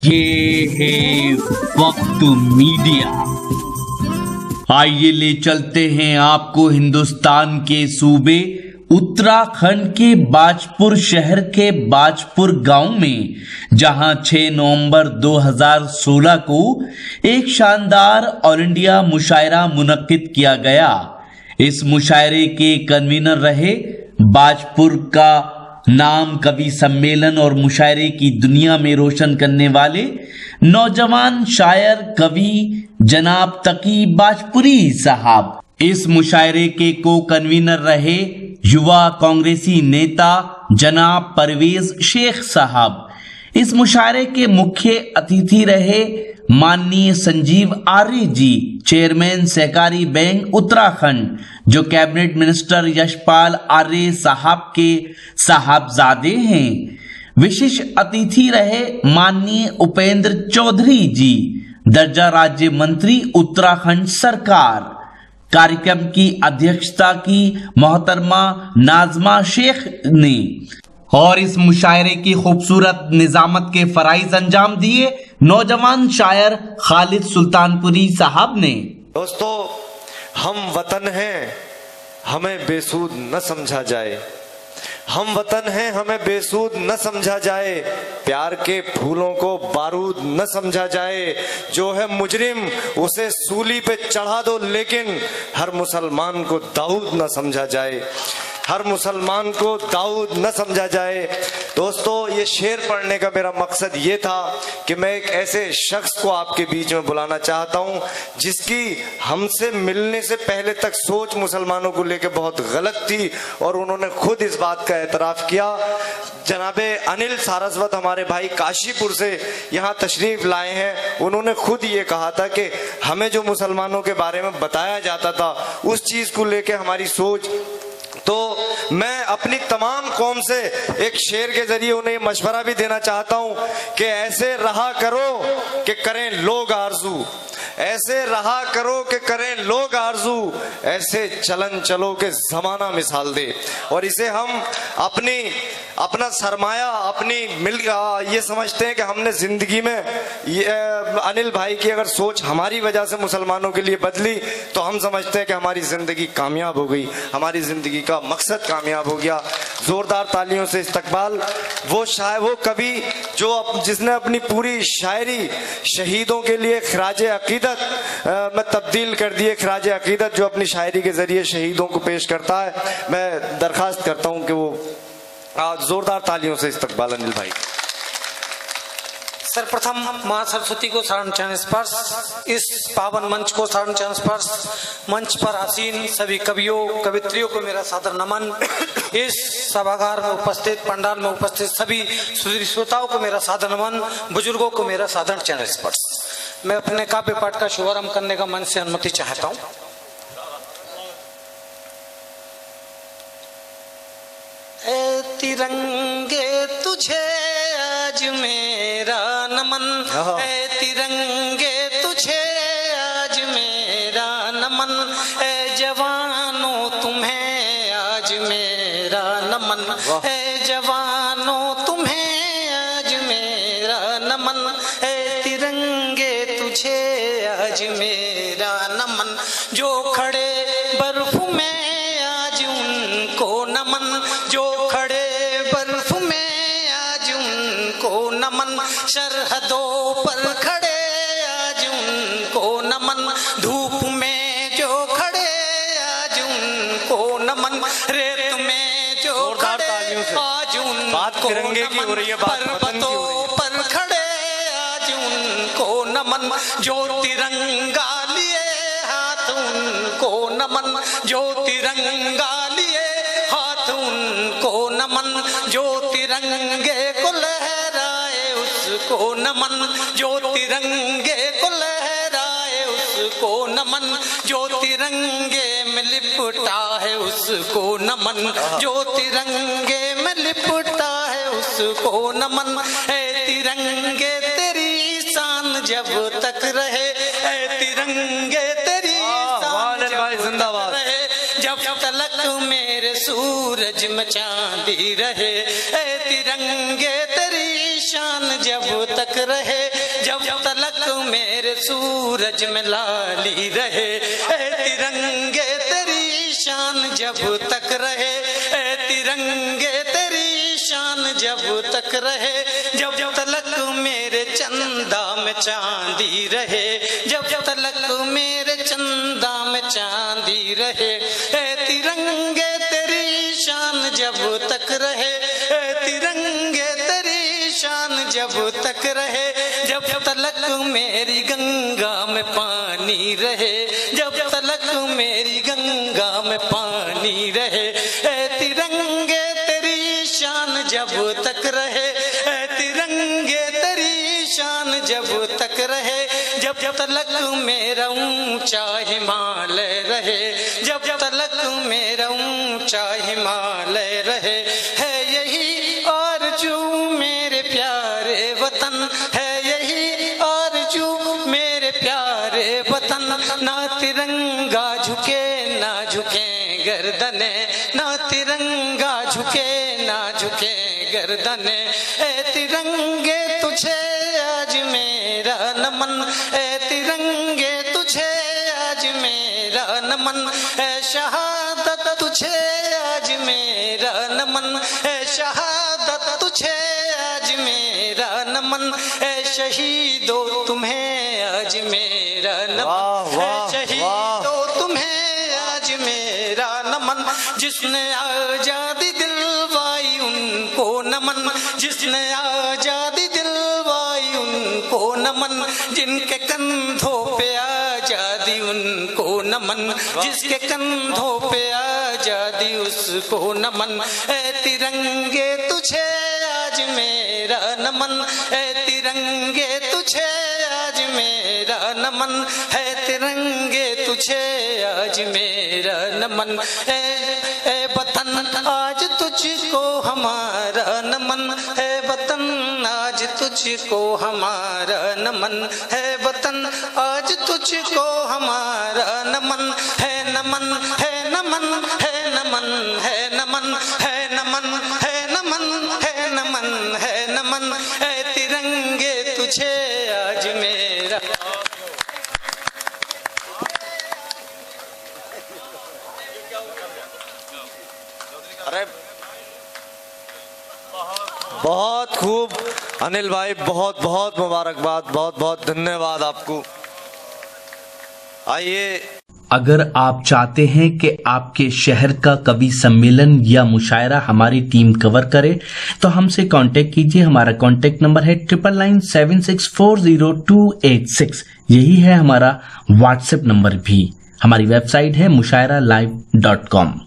ये है वक्त मीडिया। आइए ले चलते हैं आपको हिंदुस्तान के सूबे उत्तराखंड के बाजपुर शहर के बाजपुर गांव में, जहां 6 नवंबर 2016 को एक शानदार ऑल इंडिया मुशायरा मुनक्किद किया गया। इस मुशायरे के कन्वीनर रहे बाजपुर का नाम कवि सम्मेलन और मुशायरे की दुनिया में रोशन करने वाले नौजवान शायर कवि जनाब तकी बाजपुरी साहब। इस मुशायरे के को कन्वीनर रहे युवा कांग्रेसी नेता जनाब परवेज शेख साहब। इस मुशायरे के मुख्य अतिथि रहे माननीय संजीव आर्य जी, चेयरमैन सहकारी बैंक उत्तराखंड, जो कैबिनेट मिनिस्टर यशपाल आर्य साहब के साहबजादे हैं। विशेष अतिथि रहे माननीय उपेंद्र चौधरी जी, दर्जा राज्य मंत्री उत्तराखंड सरकार। कार्यक्रम की अध्यक्षता की मोहतरमा नाजमा शेख ने और इस मुशायरे की खूबसूरत निजामत के फराइज अंजाम दिए नौजवान शायर खालिद सुल्तानपुरी साहब ने। दोस्तों, हम वतन हैं, हमें बेसूद न समझा जाए। हम वतन हैं, हमें बेसूद न समझा जाए। प्यार के फूलों को बारूद न समझा जाए। जो है मुजरिम उसे सूली पे चढ़ा दो, लेकिन हर मुसलमान को दाऊद न समझा जाए। हर मुसलमान को दाऊद न समझा जाए। दोस्तों, ये शेर पढ़ने का मेरा मकसद ये था कि मैं एक ऐसे शख्स को आपके बीच में बुलाना चाहता हूँ जिसकी हमसे मिलने से पहले तक सोच मुसलमानों को लेकर बहुत गलत थी और उन्होंने खुद इस बात का एतराफ़ किया। जनाबे अनिल सारस्वत हमारे भाई काशीपुर से यहाँ तशरीफ लाए हैं। उन्होंने खुद ये कहा था कि हमें जो मुसलमानों के बारे में बताया जाता था उस चीज़ को लेकर हमारी सोच। तो मैं अपनी तमाम कौम से एक शेर के जरिए उन्हें मशवरा भी देना चाहता हूं कि ऐसे रहा करो कि करें लोग आरजू, ऐसे रहा करो कि करें लोग आरजू, ऐसे चलन चलो के जमाना मिसाल दे। और इसे हम अपना सरमाया अपनी ये समझते हैं कि हमने जिंदगी में अनिल भाई की अगर सोच हमारी वजह से मुसलमानों के लिए बदली तो हम समझते हैं कि हमारी जिंदगी कामयाब हो गई, हमारी जिंदगी का मकसद कामयाब हो गया। जोरदार तालियों से इस्तकबाल वो कवि जिसने अपनी पूरी शायरी शहीदों के लिए खराजे अकीदत में तब्दील कर दिए। खराजे अकीदत जो अपनी शायरी के जरिए शहीदों को पेश करता है। मैं दरखास्त करता हूं कि वो जोरदार तालियों से इस्तकबाल अनिल भाई। सर्वप्रथम मां सरस्वती को शरण चरण स्पर्श, इस पावन मंच को शरण चरण स्पर्श, मंच पर आसीन सभी कवियों कवित्रियों को मेरा सादर नमन। इस सभागार में उपस्थित पंडाल में उपस्थित सभी सुधीर श्रोताओं को मेरा सादर नमन, बुजुर्गों को मेरा सादर चरण स्पर्श। मैं अपने काव्य पाठ का शुभारंभ करने का मन से अनुमति चाहता हूँ। ए तिरंगे तुझे आज मेरा नमन, ए तिरंगे तुझे आज मेरा नमन, ए जवानों तुम्हें आज मेरा नमन, ए जवानों तुम्हें आज मेरा नमन, ए तिरंगे तुझे आज मेरा नमन। जो खड़े बर्फ में आज उनको नमन, जो खड़े बर्फ में आज उनको नमन, सरहदों पर खड़े आज उनको नमन, धूप में जो खड़े आज उनको नमन, रेत में जो खड़े आज उनको नमन, पर्वतों पर खड़े आज उनको नमन, जो तिरंगा लिए हाथ उनको नमन, जो तिरंगा लिए हाथ उनको नमन, जो तिरंगे को लहराए उसको नमन, जो तिरंगे को लहराए उसको नमन, जो तिरंगे में लिपटा है उसको नमन, जो तिरंगे में लिपटा है उसको नमन। ए तिरंगे तेरी शान जब तक रहे, ए तिरंगे तेरी शान जब तक रहे, जब तलक मेरे सूरज में चांदी रहे, ए तिरंगे तेरी शान जब तक रहे, तलक मेरे सूरज में लाली रहे, ए तिरंगे तेरी शान जब तक रहे, ए तिरंगे तेरी शान जब तक रहे, जब तलक मेरे चंदा में चांदी रहे, जब तलक मेरे चंदा में चांदी रहे, ए तिरंगे तेरी शान जब तक रहे, ए तिरंगे तेरी शान जब तक रहे, जब तलक मेरी गंगा में पानी रहे, जब तलक मेरी गंगा में पानी रहे, ए तिरंगे तेरी शान जब तक रहे, ए तिरंगे तेरी शान जब तक रहे, जब तलक मेरा ऊंचा हिमालय रहे, जब तलक मेरा ऊंचा हिमालय रहे, है यही आरज़ू मेरे प्यारे वतन, है यही आरज़ू मेरे प्यारे वतन, ना तिरंगा झुके ना झुके गर्दने, ना तिरंगा झुके ना झुके गर्दने, ए तिरंगे तुझे आज मेरा नमन, ए तिरंगे तुझे आज मेरा नमन, ए शहादत तुझे आज मेरा नमन, ए शहादत तुझे आज मेरा नमन, ए शहीदों तुम्हें आज मेरा नमन, ए शहीदों तुम्हें आज मेरा नमन, जिसने आजादी दिलवाई उनको नमन, जिसने आजादी दिलवाई उनको नमन, जिनके कंधों पे आजादी उनको नमन, जिसके कंधों पे आजादी उसको नमन, ए तिरंगे तुझे आज मेरा नमन, ए तिरंगे तुझे आज मेरा नमन, है तिरंगे तुझे आज मेरा नमन, ए वतन आज तुझको हमारा नमन, है वतन आज तुझको हमारा नमन, है वतन आज तुझको हमारा नमन, है नमन है नमन है नमन है नमन है नमन है नमन है नमन है नमन, है तिरंगे तुझे आज मेरा। अरे बहुत खूब अनिल भाई, बहुत बहुत मुबारकबाद, बहुत बहुत धन्यवाद आपको। आइए, अगर आप चाहते हैं कि आपके शहर का कवि सम्मेलन या मुशायरा हमारी टीम कवर करे तो हमसे कांटेक्ट कीजिए। हमारा कांटेक्ट नंबर है 9997640286। यही है हमारा व्हाट्सएप नंबर भी। हमारी वेबसाइट है mushairalive.com।